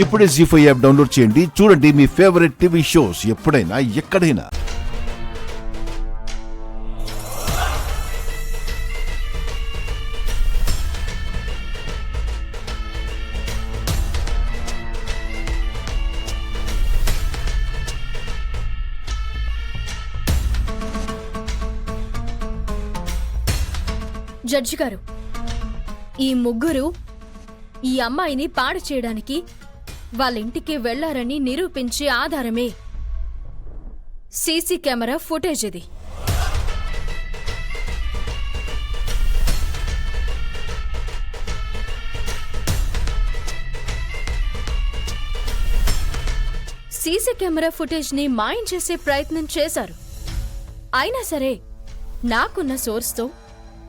ఇప్పుడే జీ5 app download చేయండి. చూడండి మీ ఫేవరెట్ టీవీ షోస్ ఎప్పుడైనా ఎక్కడైనా. జడ్జి గారు, ఈ ముగ్గురు ఈ అమ్మాయిని పాడు చేయడానికి వాళ్ళ ఇంటికి వెళ్లారని నిరూపించే ఆధారమే సీసీ కెమెరా ఫుటేజ్. ఇది సీసీ కెమెరా ఫుటేజ్ ని మాయం చేసే ప్రయత్నం చేశారు. అయినా సరే నాకున్న సోర్స్తో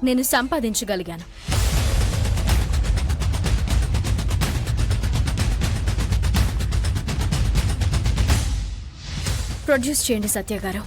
నేను సంపాదించగలిగాను. ప్రొడ్యూస్ చేయండి సత్య గారు.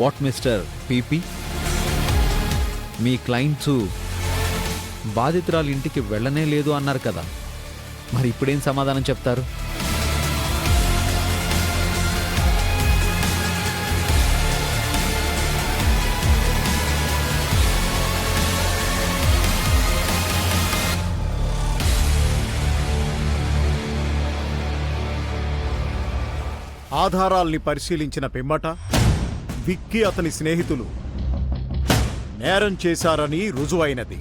What mister PP, me clients బాధితురాలు ఇంటికి వెళ్ళనే లేదు అన్నారు కదా, మరి ఇప్పుడేం సమాధానం చెప్తారు? ఆధారాల్ని పరిశీలించిన పిమ్మట విక్కీ అతని స్నేహితులు నేరం చేశారని రుజువైనది.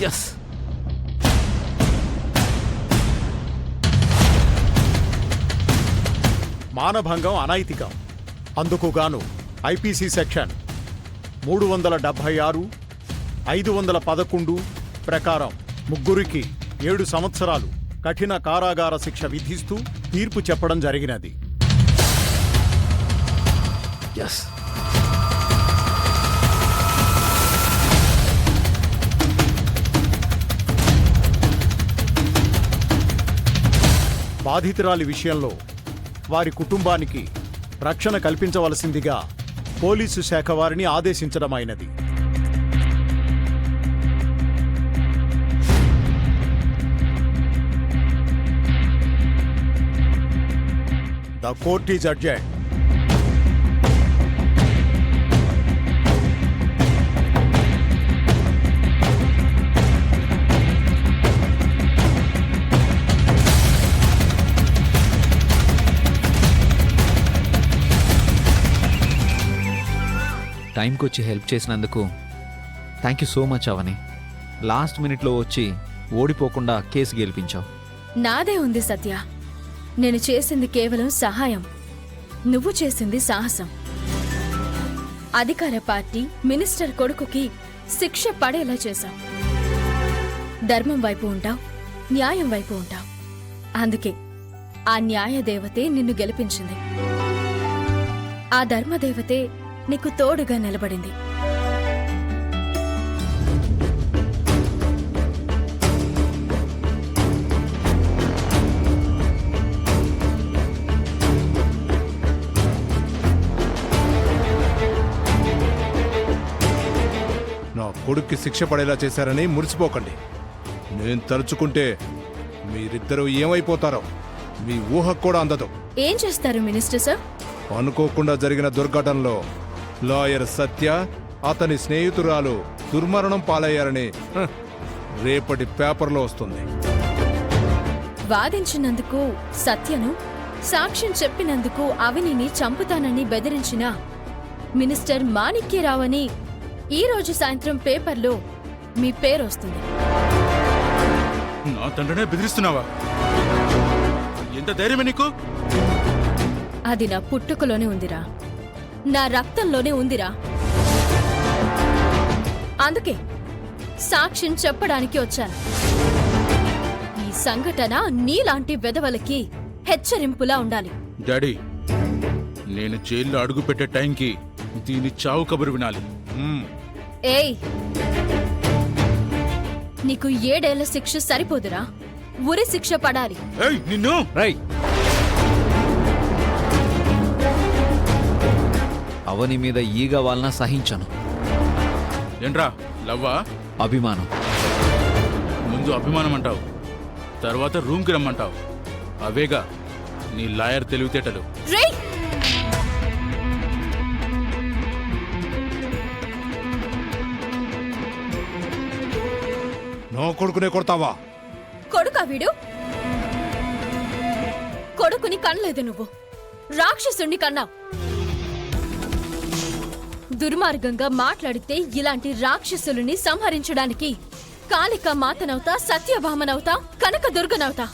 ఎస్, మానభంగం అనైతికం. అందుకుగాను ఐపీసీ సెక్షన్ 376, 511 ప్రకారం ముగ్గురికి 7 సంవత్సరాలు కఠిన కారాగార శిక్ష విధిస్తూ తీర్పు చెప్పడం జరిగినది. ఎస్. బాధితురాలి విషయంలో వారి కుటుంబానికి రక్షణ కల్పించవలసిందిగా పోలీసు శాఖ వారిని ఆదేశించడమైనది. The court is adjourned. టైంకి వచ్చి హెల్ప్ చేసినందుకు thank you so much Avani. Last మినిట్లో వచ్చి ఓడిపోకుండా కేసు గెలిపించావు. నాదే ఉంది సత్య. నేను చేసింది కేవలం సహాయం, నువ్వు చేసింది సాహసం. అధికార పార్టీ మినిస్టర్ కొడుకుకి శిక్ష పడేలా చేశావు. ధర్మం వైపు ఉంటావు, న్యాయం వైపు ఉంటావు. అందుకే ఆ న్యాయదేవతే నిన్ను గెలిపించింది. ఆ ధర్మదేవతే నీకు తోడుగా నిలబడింది. నా కొడుక్కి శిక్ష పడేలా చేశారని మురిసిపోకండి. నేను తలుచుకుంటే మీరిద్దరూ ఏమైపోతారో మీ ఊహకు కూడా అందదు. ఏం చేస్తారు మినిస్టర్ సార్? అనుకోకుండా జరిగిన దుర్ఘటనలో లాయర్ సత్య, అతని స్నేహితురాలు దుర్మరణం పాలయ్యారని రేపటి పేపర్లో వస్తుంది. వాదించినందుకు సత్యను సాక్ష్యం చెప్పినందుకు అవనిని చంపుతానని బెదిరించిన మినిస్టర్ మాణిక్యరావు అని ఈ రోజు సాయంత్రం పేపర్లో మీ పేరు వస్తుంది. నా తండ్రినే బెదిరిస్తున్నావా? ఎంత ధైర్యమే నీకు? అది నా పుట్టుకలోనే ఉందిరా, నా రక్తంలోనే ఉందిరా. అందుకే సాక్ష్యం చెప్పడానికి వచ్చాను. ఈ సంఘటన నీలాంటి వెధవలకి హెచ్చరింపులా ఉండాలి. డాడీ, నేను జైల్లో అడుగు పెట్టే టైంకి దీని చావు కబురు వినాలి. ఏయ్, నీకు 7 ఏళ్ల శిక్ష సరిపోదురా, ఉరి శిక్ష పడాలి. ఏయ్, నిన్ను రై అవని మీద ఈగ వాళ్ళన సహించను. ఏంట్రా లవ్వా? అభిమానం. ముందు అభిమానం అంటావు, తర్వాత రూమ్కి రమ్మంటావు. అవేగా నీ లాయర్ తెలివితేటలు. రేయ్, నా కొడుకునే కొడతావా? కొడుకా వీడు? కొడుకుని కనలేదు నువ్వు, రాక్షసుణ్ణి కన్నావు. దుర్మార్గంగా మాట్లాడితే ఇలాంటి రాక్షసులని సంహరించడానికి కాళిక మాతనవుతా, సత్యభామనవుతా, కనకదుర్గనవుతా.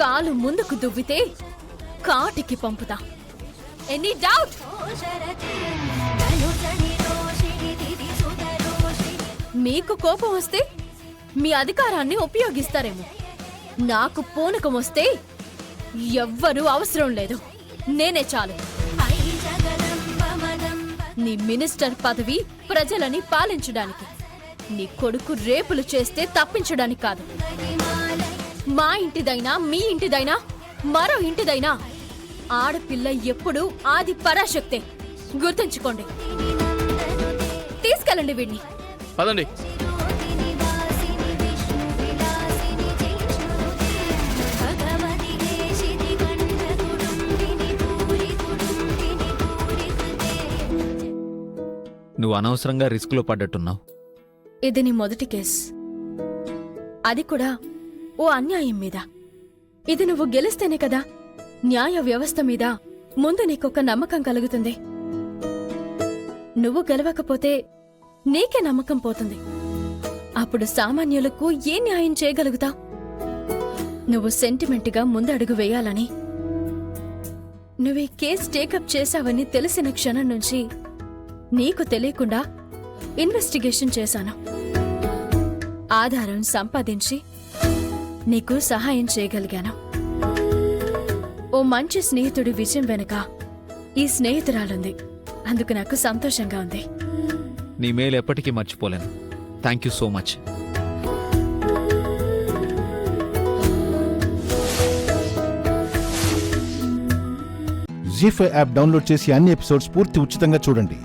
కాలు ముందుకు దువ్వితే కాటికి పంపుతా. Any doubt? మీకు కోపం వస్తే మీ అధికారాన్ని ఉపయోగిస్తారేమో, నాకు పూనకం వస్తే ఎవ్వరూ అవసరం లేదు, నేనే చాలు. నీ మినిస్టర్ పదవి ప్రజలని పాలించడానికి, నీ కొడుకు రేపులు చేస్తే తప్పించడానికి కాదు. మా ఇంటిదైనా, మీ ఇంటిదైనా, మరో ఇంటిదైనా ఆడపిల్ల ఎప్పుడూ ఆది పరాశక్తే, గుర్తుంచుకోండి. తీసుకెళ్ళండి వీడిని. పదండి. నువ్వు అనవసరంగా రిస్క్లో పడ్డట్టున్నావు. ఇది నీ మొదటి కేస్, అది కూడా ఓ అన్యాయం మీద. ఇది నువ్వు గెలిస్తేనే కదా న్యాయ వ్యవస్థ మీద ముందు నీకొక నమ్మకం కలుగుతుంది. నువ్వు గెలవకపోతే నీకే నమ్మకం పోతుంది. అప్పుడు సామాన్యులకు ఏ న్యాయం చేయగలుగుతావు? నువ్వు సెంటిమెంట్గా ముందడుగు వేయాలని, నువ్వీ కేస్ టేకప్ చేశావని తెలిసిన క్షణం నుంచి నీకు తెలియకుండా ఇన్వెస్టిగేషన్ చేశాను. ఆధారం సంపాదించి నీకు సహాయం చేయగలిగాను. ఓ మంచి స్నేహితుడి విజయం వెనుక ఈ స్నేహితురాలుంది, అందుకు నాకు సంతోషంగా ఉంది. నీ మేలు ఎప్పటికీ మర్చిపోలేను. Thank you so much. ZEE5 app download చేసి అన్ని ఎపిసోడ్స్ పూర్తి ఉచితంగా చూడండి.